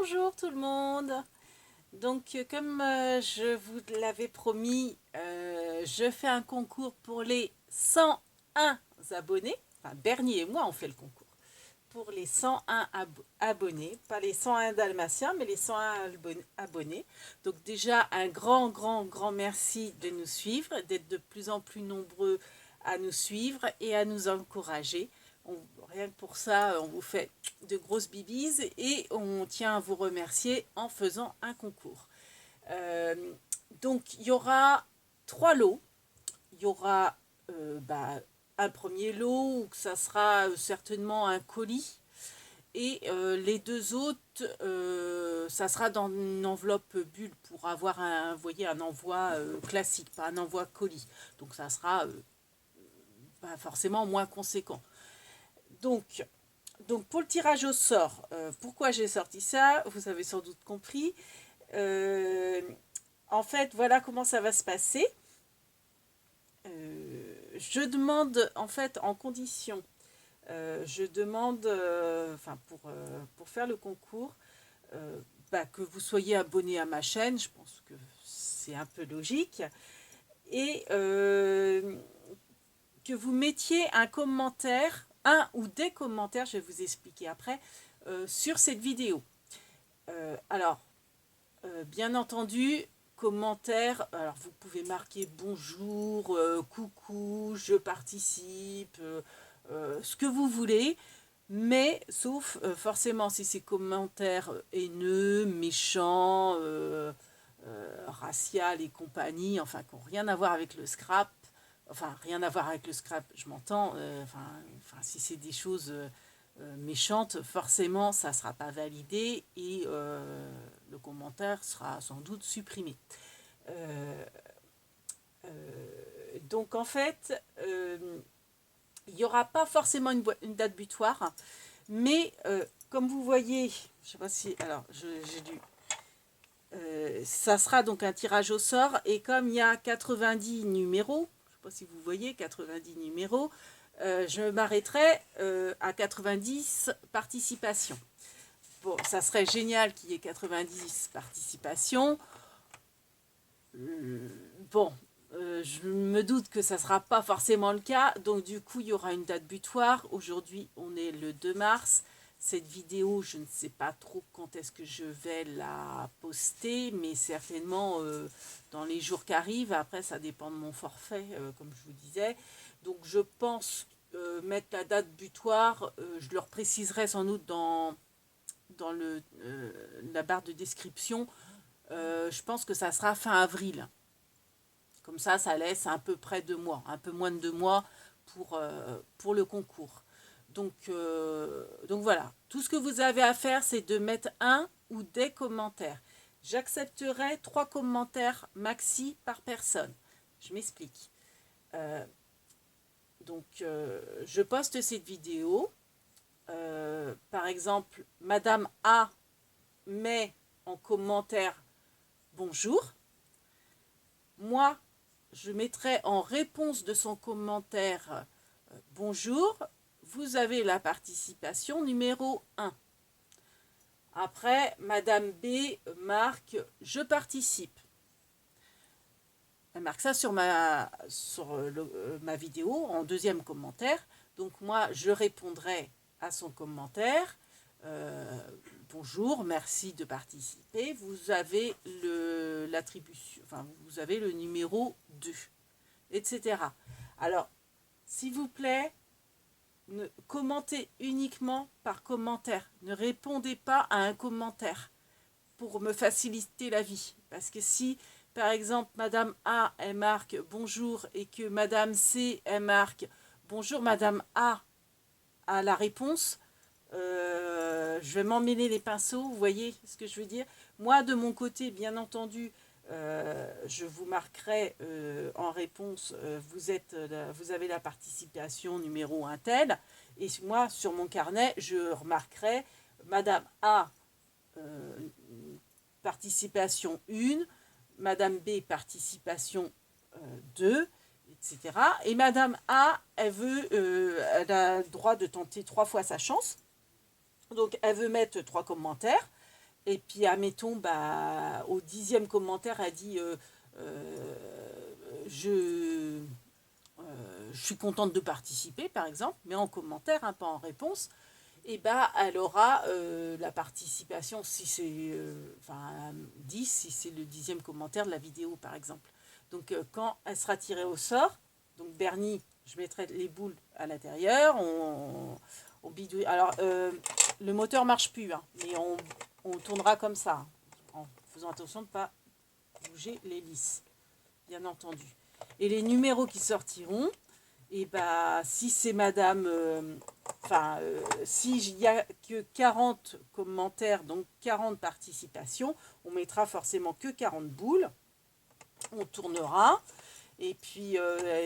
Bonjour tout le monde. Donc comme je vous l'avais promis, je fais un concours pour les 101 abonnés. Enfin, Bernier et moi on fait le concours. Pour les 101 abonnés, pas les 101 dalmatiens, mais les 101 abonnés. Donc déjà un grand merci de nous suivre, d'être de plus en plus nombreux à nous suivre et à nous encourager. Rien que pour ça, on vous fait de grosses bibises et on tient à vous remercier en faisant un concours. Donc il y aura 3 lots. Il y aura un premier lot où ça sera certainement un colis. Et les deux autres, ça sera dans une enveloppe bulle pour avoir vous voyez, un envoi classique, pas un envoi colis. Donc ça sera pas forcément moins conséquent. Donc pour le tirage au sort, pourquoi j'ai sorti ça, vous avez sans doute compris. En fait, voilà comment ça va se passer. Je demande, en fait, en condition, je demande, pour faire le concours, que vous soyez abonné à ma chaîne, je pense que c'est un peu logique, et que vous mettiez un commentaire, un ou des commentaires, je vais vous expliquer après, sur cette vidéo. Bien entendu, commentaires, alors vous pouvez marquer bonjour, coucou, je participe, ce que vous voulez, mais sauf forcément si c'est commentaires haineux, méchants, racial et compagnie, enfin qui n'ont rien à voir avec le scrap, enfin rien à voir avec le scrap, je m'entends, si c'est des choses méchantes, forcément ça ne sera pas validé et le commentaire sera sans doute supprimé. Donc en fait, il n'y aura pas forcément une date butoir, mais comme vous voyez, je sais pas si, alors j'ai dû, ça sera donc un tirage au sort, et comme il y a 90 numéros, je ne sais pas si vous voyez, 90 numéros, je m'arrêterai à 90 participations. Bon, ça serait génial qu'il y ait 90 participations. Bon, je me doute que ça ne sera pas forcément le cas, donc du coup il y aura une date butoir. Aujourd'hui on est le 2 mars. Cette vidéo, je ne sais pas trop quand est-ce que je vais la poster, mais certainement dans les jours qui arrivent. Après, ça dépend de mon forfait, comme je vous disais. Donc, je pense mettre la date butoir. Je leur préciserai sans doute dans la barre de description. Je pense que ça sera fin avril. Comme ça laisse à peu près 2 mois, un peu moins de 2 mois pour le concours. Donc voilà, tout ce que vous avez à faire, c'est de mettre un ou des commentaires. J'accepterai 3 commentaires maxi par personne. Je m'explique. Je poste cette vidéo. Par exemple, Madame A met en commentaire bonjour. Moi, je mettrai en réponse de son commentaire bonjour. Vous avez la participation numéro 1. Après, Madame B marque « Je participe ». Elle marque ça sur ma vidéo en deuxième commentaire. Donc moi, je répondrai à son commentaire. Bonjour, merci de participer. Vous avez l'attribution, vous avez le numéro 2, etc. Alors, s'il vous plaît, commentez uniquement par commentaire. Ne répondez pas à un commentaire pour me faciliter la vie. Parce que si, par exemple, Madame A, elle marque bonjour et que Madame C, elle marque bonjour, Madame A à la réponse, je vais m'emmêler les pinceaux, vous voyez ce que je veux dire. Moi, de mon côté, bien entendu, je vous marquerai en réponse, vous avez la participation numéro un tel, et moi, sur mon carnet, je remarquerai Madame A, participation 1, Madame B, participation 2, etc. Et Madame A, elle a le droit de tenter 3 fois sa chance. Donc, elle veut mettre 3 commentaires. Et puis, admettons, bah, au 10e commentaire, elle dit je, je suis contente de participer, par exemple, mais en commentaire, hein, pas en réponse. Et bah, elle aura la participation, si c'est, enfin, 10, si c'est le 10e commentaire de la vidéo, par exemple. Donc, quand elle sera tirée au sort, donc Bernie, je mettrai les boules à l'intérieur, on bidouille. Alors, le moteur marche plus, hein, mais on tournera comme ça, hein, en faisant attention de ne pas bouger les lisses, bien entendu. Et les numéros qui sortiront, et bah, si c'est madame, s'il n'y a que 40 commentaires, donc 40 participations, on mettra forcément que 40 boules, on tournera, et puis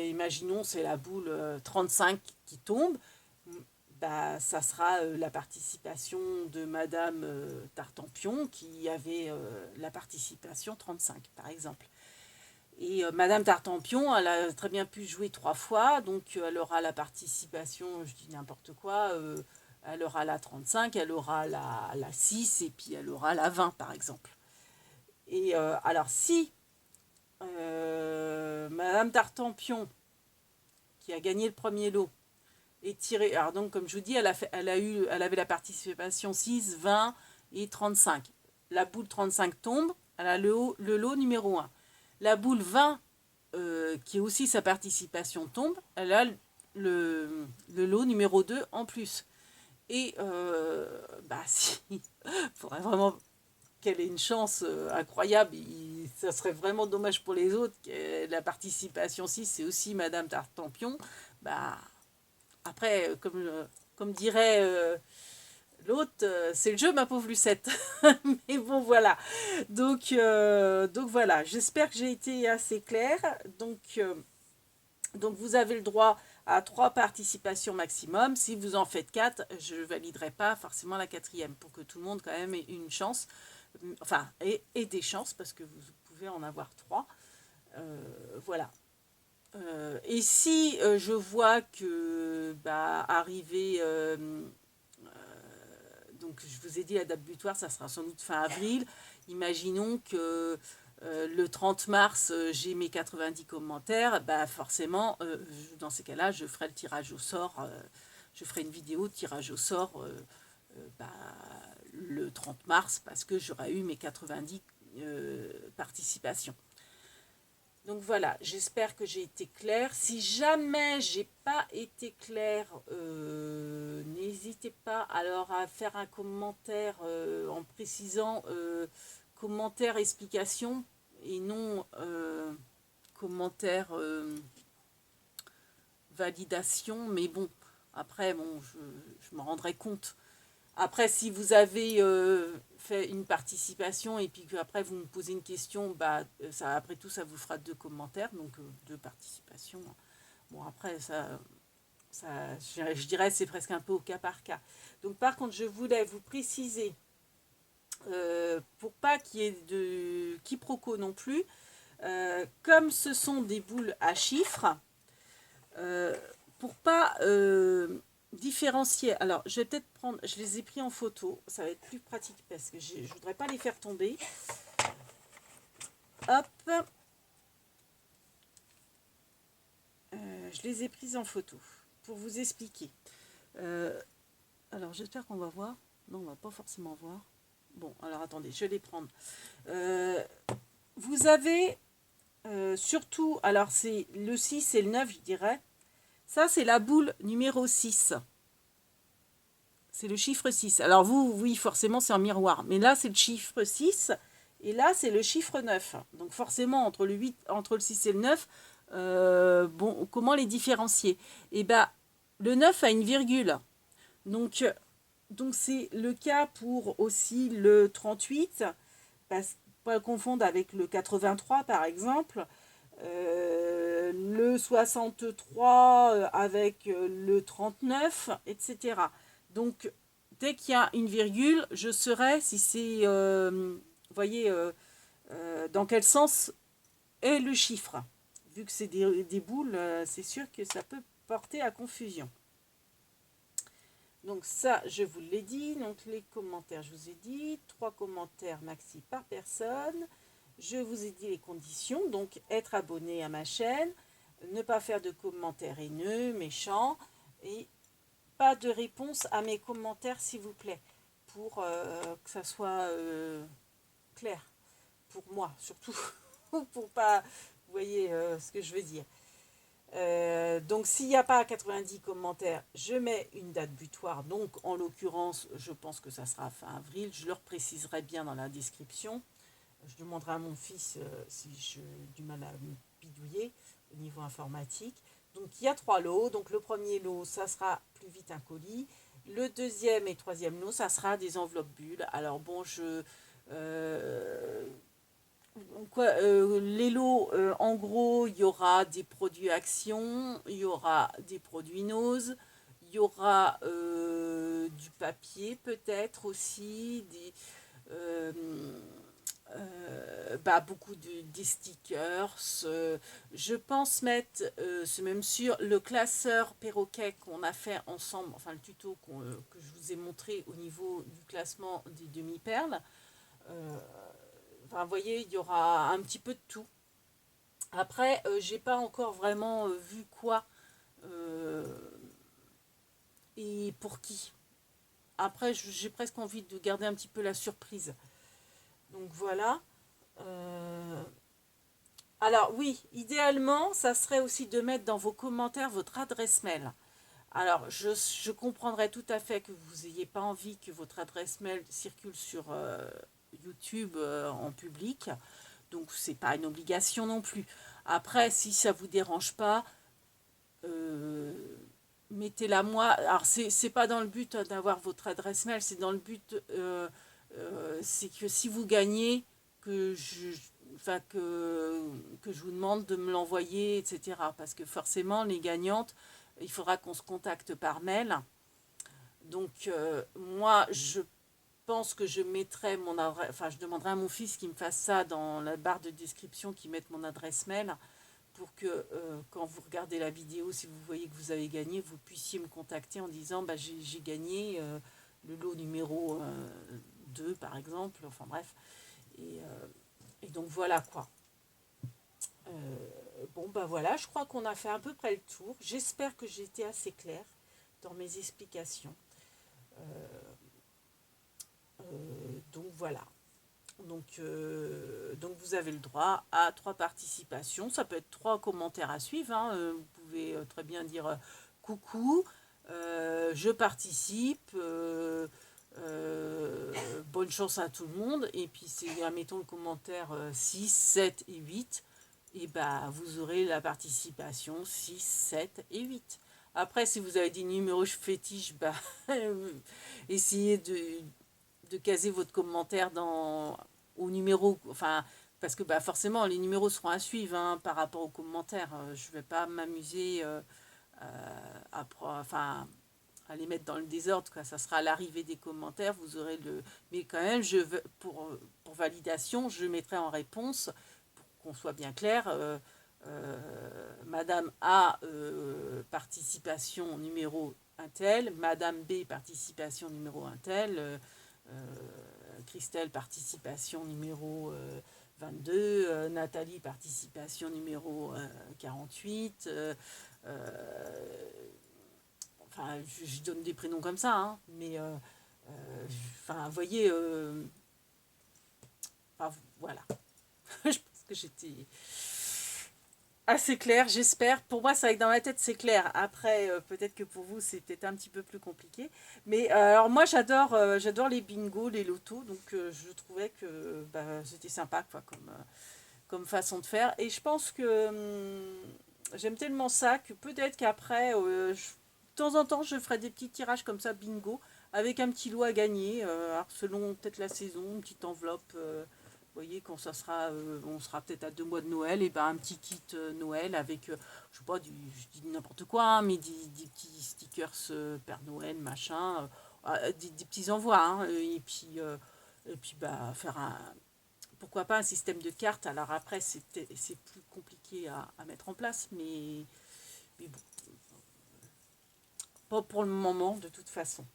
imaginons c'est la boule 35 qui tombe, bah, ça sera la participation de madame Tartampion qui avait la participation 35 par exemple. Et Madame Tartampion, elle a très bien pu jouer 3 fois, donc elle aura la participation, je dis n'importe quoi, elle aura la 35, elle aura la 6 et puis elle aura la 20 par exemple. Et alors si Madame Tartampion, qui a gagné le premier lot, est tirée, alors donc comme je vous dis, elle avait la participation 6, 20 et 35. La boule 35 tombe, elle a le lot numéro 1. La boule 20, qui est aussi sa participation, tombe, elle a le lot numéro 2 en plus. Et bah si, il faudrait vraiment qu'elle ait une chance incroyable. Ça serait vraiment dommage pour les autres que la participation 6, c'est aussi Madame Tartampion. Bah, après, comme dirait l'autre, c'est le jeu, ma pauvre Lucette. Mais bon, voilà. Donc voilà, j'espère que j'ai été assez claire. Donc vous avez le droit à 3 participations maximum. Si vous en faites 4, je ne validerai pas forcément la 4e pour que tout le monde quand même ait une chance. Enfin, et des chances parce que vous pouvez en avoir 3. Voilà. Et si je vois que arriver donc je vous ai dit la date butoir, ça sera sans doute fin avril. Imaginons que le 30 mars, j'ai mes 90 commentaires. Bah forcément, dans ces cas-là, je ferai le tirage au sort. Je ferai une vidéo de tirage au sort le 30 mars parce que j'aurai eu mes 90 participations. Donc voilà, j'espère que j'ai été claire. Si jamais j'ai pas été claire, n'hésitez pas alors à faire un commentaire en précisant commentaire explication et non commentaire validation. Mais bon, après, bon, je m'en rendrai compte. Après, si vous avez fait une participation et puis qu'après vous me posez une question, bah, ça, après tout, ça vous fera 2 commentaires, donc 2 participations. Bon, après, je dirais c'est presque un peu au cas par cas. Donc, par contre, je voulais vous préciser, pour pas qu'il y ait de quiproquo non plus, comme ce sont des boules à chiffres, pour pas différencier. Alors, je vais peut-être prendre, je les ai pris en photo, ça va être plus pratique parce que je ne voudrais pas les faire tomber. Hop, je les ai prises en photo pour vous expliquer. Alors, j'espère qu'on va voir. Non, on va pas forcément voir. Bon, alors attendez, je vais les prendre. Vous avez surtout, alors c'est le 6 et le 9, je dirais. Ça, c'est la boule numéro 6. C'est le chiffre 6. Alors vous, oui, forcément, c'est en miroir. Mais là, c'est le chiffre 6. Et là, c'est le chiffre 9. Donc forcément, entre le 6 et le 9, bon, comment les différencier? Eh bien, le 9 a une virgule. Donc c'est le cas pour aussi le 38. Pas le confondre avec le 83, par exemple. Le 63 avec le 39, etc. Donc, dès qu'il y a une virgule, je saurai si c'est, vous voyez, dans quel sens est le chiffre. Vu que c'est des boules, c'est sûr que ça peut porter à confusion. Donc ça, je vous l'ai dit. Donc les commentaires, je vous ai dit. 3 commentaires maxi par personne. Je vous ai dit les conditions. Donc être abonné à ma chaîne. Ne pas faire de commentaires haineux, méchants. Et pas de réponse à mes commentaires, s'il vous plaît. Pour que ça soit clair. Pour moi, surtout. Pour pas... Vous voyez ce que je veux dire. Donc s'il n'y a pas 90 commentaires, je mets une date butoir. Donc en l'occurrence, je pense que ça sera fin avril. Je leur préciserai bien dans la description. Je demanderai à mon fils si j'ai du mal à me bidouiller au niveau informatique. Donc il y a 3 lots. Donc le premier lot, ça sera plus vite un colis. Le deuxième et troisième lot, ça sera des enveloppes bulles. Alors bon, les lots, en gros, il y aura des produits Action, il y aura des produits Nose, il y aura du papier peut-être aussi, euh, beaucoup des stickers. Je pense mettre, c'est même sûr, le classeur perroquet qu'on a fait ensemble, enfin le tuto que je vous ai montré au niveau du classement des demi-perles. Euh, Enfin, vous voyez, il y aura un petit peu de tout. Après, j'ai pas encore vraiment vu quoi euh, et pour qui. Après, j'ai presque envie de garder un petit peu la surprise. Donc voilà. Euh, Alors oui, idéalement, ça serait aussi de mettre dans vos commentaires votre adresse mail. Alors, je comprendrais tout à fait que vous n'ayez pas envie que votre adresse mail circule sur YouTube en public. Donc, c'est pas une obligation non plus. Après, si ça vous dérange pas, euh, mettez-la moi. Alors, c'est pas dans le but d'avoir votre adresse mail, c'est dans le but, c'est que si vous gagnez, que enfin, que je vous demande de me l'envoyer, etc. Parce que forcément, les gagnantes, il faudra qu'on se contacte par mail. Donc, moi, je pense que je mettrai mon adresse, enfin, je demanderai à mon fils qu'il me fasse ça dans la barre de description, qu'il mette mon adresse mail pour que quand vous regardez la vidéo, si vous voyez que vous avez gagné, vous puissiez me contacter en disant bah, j'ai gagné le lot numéro 2 par exemple, enfin bref. Et donc voilà quoi. Bon bah voilà, je crois qu'on a fait à peu près le tour. J'espère que j'ai été assez claire dans mes explications. Donc voilà. Donc vous avez le droit à 3 participations. Ça peut être 3 commentaires à suivre, hein. Vous pouvez très bien dire coucou, je participe, bonne chance à tout le monde. Et puis c'est, admettons le commentaire 6, 7 et 8. Et bah vous aurez la participation 6, 7 et 8. Après, si vous avez des numéros fétiches, bah, essayez de caser votre commentaire au numéro, enfin, parce que bah, forcément, les numéros seront à suivre hein, par rapport aux commentaires. Je ne vais pas m'amuser enfin, à les mettre dans le désordre, quoi. Ça sera à l'arrivée des commentaires, vous aurez le... Mais quand même, pour validation, je mettrai en réponse, pour qu'on soit bien clair, Madame A, participation numéro un tel, Madame B, participation numéro un tel, Christelle, participation numéro 22, Nathalie, participation numéro 48. Enfin, je donne des prénoms comme ça, hein, mais enfin, vous voyez, enfin, voilà. Je pense que j'étais assez clair, j'espère. Pour moi, c'est vrai que dans ma tête, c'est clair. Après, peut-être que pour vous, c'est peut-être un petit peu plus compliqué. Mais alors moi, j'adore les bingos, les lotos. Donc, je trouvais que bah, c'était sympa quoi, comme façon de faire. Et je pense que j'aime tellement ça que peut-être qu'après, de temps en temps, je ferai des petits tirages comme ça, bingo, avec un petit lot à gagner. Alors, selon peut-être la saison, une petite enveloppe. Vous voyez, quand ça sera, on sera peut-être à 2 mois de Noël, et ben un petit kit Noël avec, je sais pas, je dis n'importe quoi, hein, mais des petits stickers Père Noël, machin, des petits envois, hein, et puis bah, faire pourquoi pas un système de cartes. Alors après, c'est plus compliqué à mettre en place, mais bon, Pas pour le moment, de toute façon.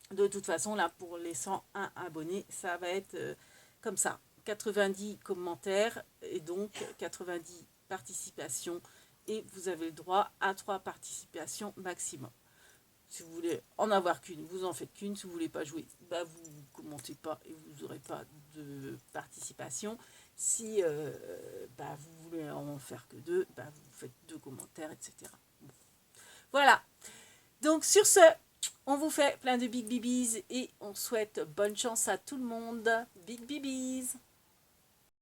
De toute façon, là, pour les 101 abonnés, ça va être comme ça. 90 commentaires et donc 90 participations. Et vous avez le droit à 3 participations maximum. Si vous voulez en avoir qu'une, vous en faites qu'une. Si vous ne voulez pas jouer, bah vous ne commentez pas et vous n'aurez pas de participation. Si bah vous voulez en faire que 2, bah vous faites 2 commentaires, etc. Bon. Voilà. Donc sur ce, on vous fait plein de big bibis et on souhaite bonne chance à tout le monde. Big bibis.